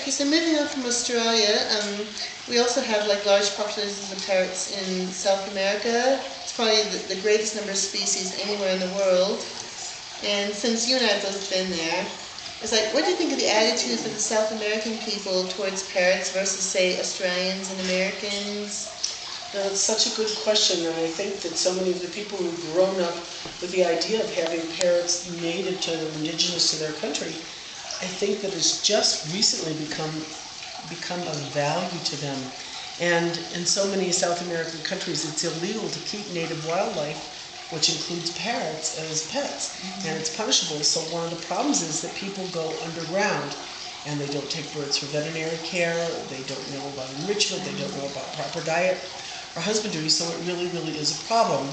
Okay, so moving on from Australia, we also have like large populations of parrots in South America. It's probably the greatest number of species anywhere in the world. And since you and I have both been there, it's like, what do you think of the attitudes of the South American people towards parrots versus, say, Australians and Americans? Now, it's such a good question, and I think that so many of the people who've grown up with the idea of having parrots native to them, indigenous to their country, I think that it's just recently become of value to them. And in so many South American countries, it's illegal to keep native wildlife, which includes parrots, as pets, and it's punishable. So one of the problems is that people go underground, and they don't take birds for veterinary care, they don't know about enrichment, they don't know about proper diet or husbandry, so it really, really is a problem.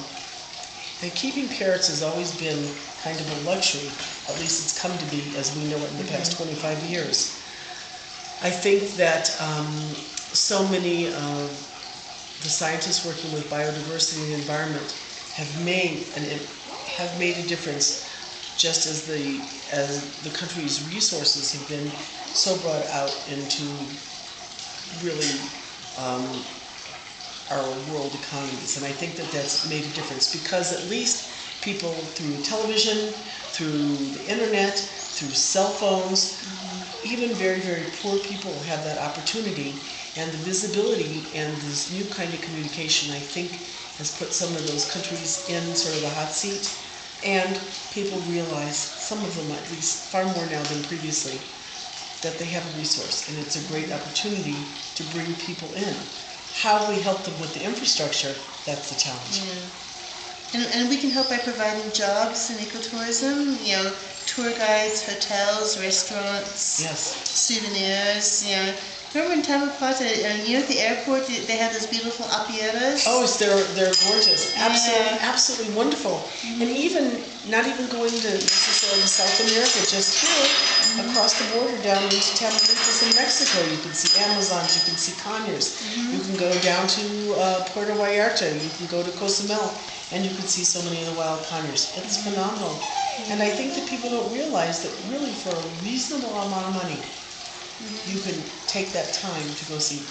And keeping parrots has always been kind of a luxury, at least it's come to be as we know it in the past 25 years. I think that so many of the scientists working with biodiversity and the environment have made a difference, just as the country's resources have been so brought out into really our world economies. And I think that that's made a difference because at least people through television, through the internet, through cell phones, even very, very poor people have that opportunity. And the visibility and this new kind of communication, I think, has put some of those countries in sort of the hot seat. And people realize, some of them at least, far more now than previously, that they have a resource. And it's a great opportunity to bring people in. How we help them with the infrastructure, that's the challenge. Yeah. And we can help by providing jobs in ecotourism, tour guides, hotels, restaurants, souvenirs, Remember in Tamaulipas, at the airport, they have those beautiful apieras? Oh, they're gorgeous. Absolutely wonderful. And not even going to necessarily South America, just here, across the border down into Tamaulipas in Mexico, you can see Amazons, you can see conures. You can go down to Puerto Vallarta, you can go to Cozumel, and you can see so many of the wild conures. It's phenomenal. And I think that people don't realize that really for a reasonable amount of money, you can take that time to go see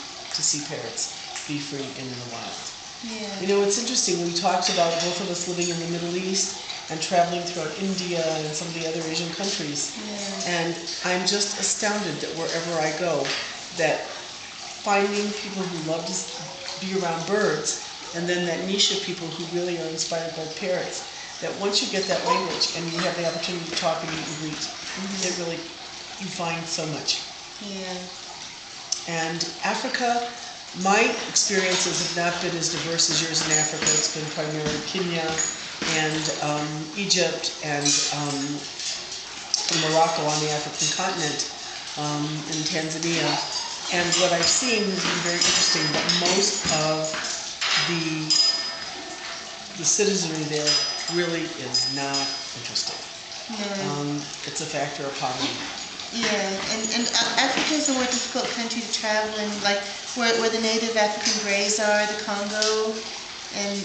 parrots be free and in the wild. Yeah. It's interesting. We talked about both of us living in the Middle East and traveling throughout India and some of the other Asian countries. Yeah. And I'm just astounded that wherever I go, that finding people who love to be around birds, and then that niche of people who really are inspired by parrots, that once you get that language and you have the opportunity to talk and meet and greet, it really, you find so much. Yeah. And Africa, my experiences have not been as diverse as yours in Africa. It's been primarily Kenya and Egypt and Morocco on the African continent, and Tanzania. And what I've seen has been very interesting, but most of the citizenry there really is not interested. It's a factor of poverty. Yeah, and Africa is a more difficult country to travel in, like where the native African greys are, the Congo and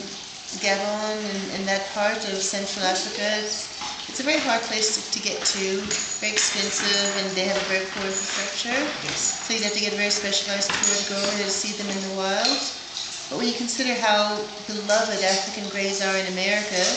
Gabon and that part of Central Africa. It's a very hard place to get to, very expensive, and they have a very poor infrastructure. Yes. So you'd have to get a very specialized tour to go over there to see them in the wild. But when you consider how beloved African greys are in America,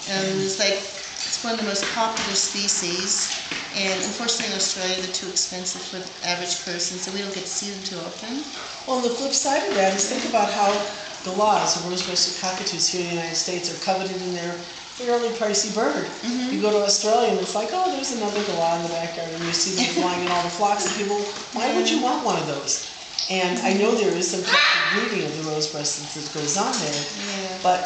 it's one of the most popular species. And unfortunately in Australia, they're too expensive for the average person, so we don't get to see them too often. Well, the flip side of that is think about how galahs, or rose-breasted cockatoos here in the United States, are coveted in their fairly pricey bird. You go to Australia and it's like, oh, there's another galah in the backyard, and you see them flying in all the flocks, and people, why would you want one of those? And I know there is some captive breeding of the rose-breasted that goes on there, but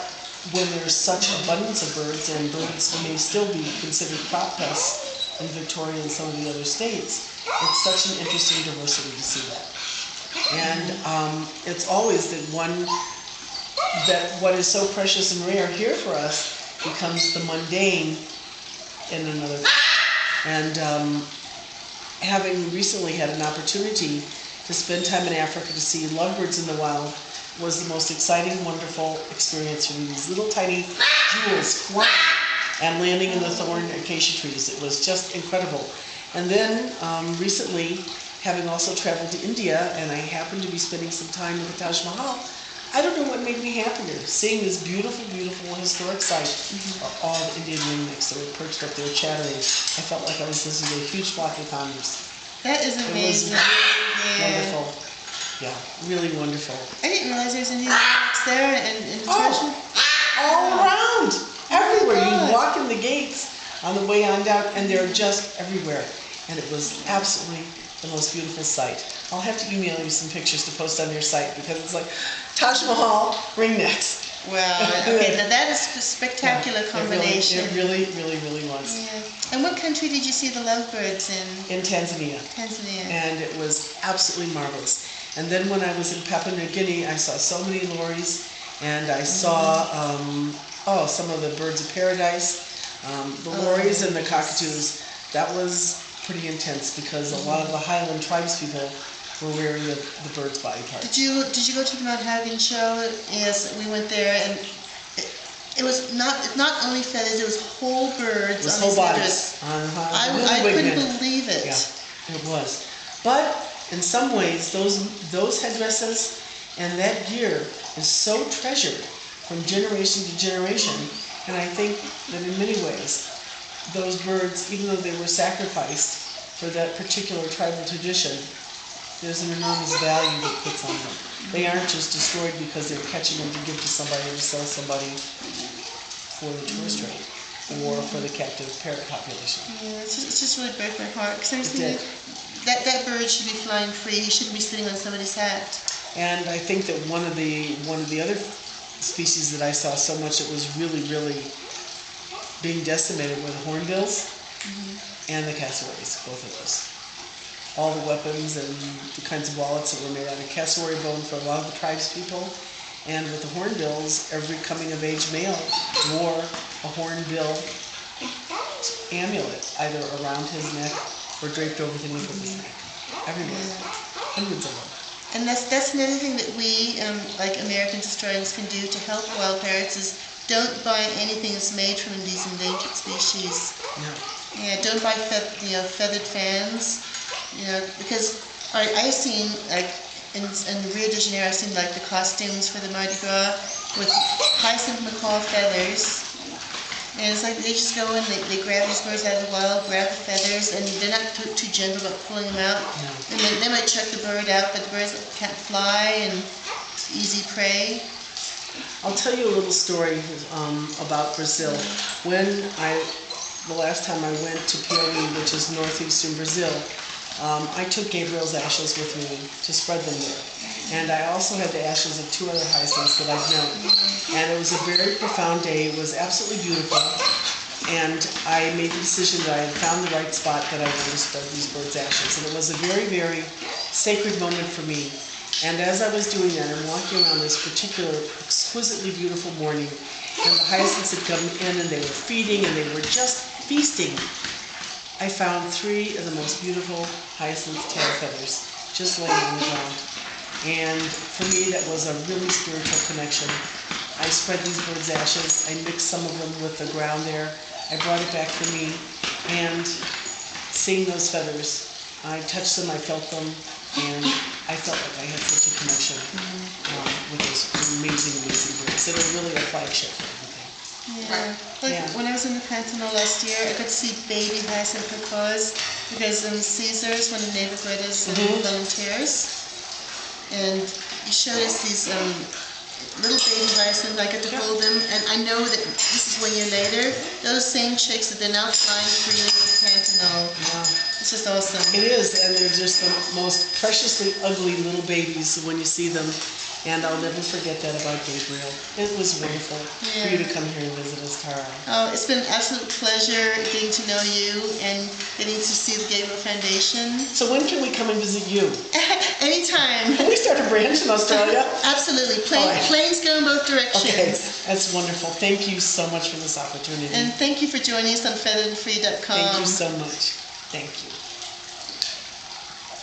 when there's such abundance of birds, and birds may still be considered crop pests in Victoria and some of the other states, it's such an interesting diversity to see that. And it's always that what is so precious and rare here for us becomes the mundane in another. And having recently had an opportunity to spend time in Africa to see lovebirds in the wild was the most exciting, wonderful experience for me. These little tiny jewels flying and landing in the thorn acacia trees. It was just incredible. And then recently having also traveled to India, and I happened to be spending some time at the Taj Mahal, I don't know what made me happier. Seeing this beautiful, beautiful historic site, all the Indian ringnecks that were perched up there chattering. I felt like I was listening to a huge flock of condors. That is amazing. It was wonderful. Yeah, really wonderful. I didn't realize there was Indian ringnecks there and Persian. All around, everywhere. Oh, You walk in the gates on the way on down, and they're just everywhere. And it was absolutely the most beautiful sight. I'll have to email you some pictures to post on your site, because it's like Taj Mahal ringnecks. Wow. Okay, now that is a spectacular combination. It really, really, really was. Yeah. And what country did you see the lovebirds in? In Tanzania. Tanzania. And it was absolutely marvelous. And then when I was in Papua New Guinea, I saw so many lories, and I saw some of the birds of paradise, the lories and the cockatoos. That was pretty intense, because a lot of the Highland tribes people were wearing the bird's body parts. Did you go to the Mount Hagen show? Yes, we went there, and it was not only feathers; it was whole birds. It was on whole bodies. I couldn't believe it. Yeah, it was. But in some ways, those headdresses and that gear is so treasured from generation to generation, and I think that in many ways, those birds, even though they were sacrificed for that particular tribal tradition, there's an enormous value that puts on them. They aren't just destroyed because they're catching them to give to somebody or to sell somebody for the tourist trade or for the captive parrot population. Yeah, it's just really broke my heart, because I was thinking that bird should be flying free. He shouldn't be sitting on somebody's hat. And I think that one of the other species that I saw so much that was really, really being decimated were the hornbills and the cassowaries, both of those. All the weapons and the kinds of wallets that were made out of cassowary bone for a lot of the tribes people. And with the hornbills, every coming-of-age male wore a hornbill amulet, either around his neck or draped over the nape of his neck. Everywhere. Hundreds of them. And that's another thing that we, like American Australians, can do to help wild parrots is don't buy anything that's made from these endangered species. No. Yeah, don't buy feathered fans. Because I've seen, like, in Rio de Janeiro, I've seen like the costumes for the Mardi Gras with hyacinth macaw feathers. And it's like they just go in, they grab these birds out of the wild, grab the feathers, and they're not too gentle about pulling them out. No. And they might chuck the bird out, but the birds can't fly, and it's easy prey. I'll tell you a little story about Brazil. The last time I went to Piauí, which is northeastern Brazil, I took Gabriel's ashes with me to spread them there. And I also had the ashes of 2 other hyacinths that I've known. And it was a very profound day. It was absolutely beautiful. And I made the decision that I had found the right spot that I wanted to spread these birds' ashes. And it was a very, very sacred moment for me. And as I was doing that, I'm walking around this particular exquisitely beautiful morning, and the hyacinths had come in and they were feeding and they were just feasting. I found 3 of the most beautiful hyacinth tail feathers just laying on the ground. And for me, that was a really spiritual connection. I spread these birds' ashes. I mixed some of them with the ground there. I brought it back for me. And seeing those feathers, I touched them, I felt them, and I felt like I had such a connection with those amazing, amazing birds. They were really a flagship for everything. Yeah. When I was in the Pantanal last year, I got to see baby hyacinth macaws, because Caesar's one of the neighborhood is volunteers. And he showed us these little baby hyacinths. I got to hold them, and I know that this is 1 year later. Those same chicks that they're now flying free over the Pantanal. Yeah. It's just awesome. It is, and they're just the most preciously ugly little babies when you see them. And I'll never forget that about Gabriel. It was wonderful for you to come here and visit us, Tara. Oh, it's been an absolute pleasure getting to know you and getting to see the Gabriel Foundation. So when can we come and visit you? Anytime. Can we start a branch in Australia? Absolutely. Planes go in both directions. Okay, that's wonderful. Thank you so much for this opportunity. And thank you for joining us on featheredandfree.com. Thank you so much. Thank you.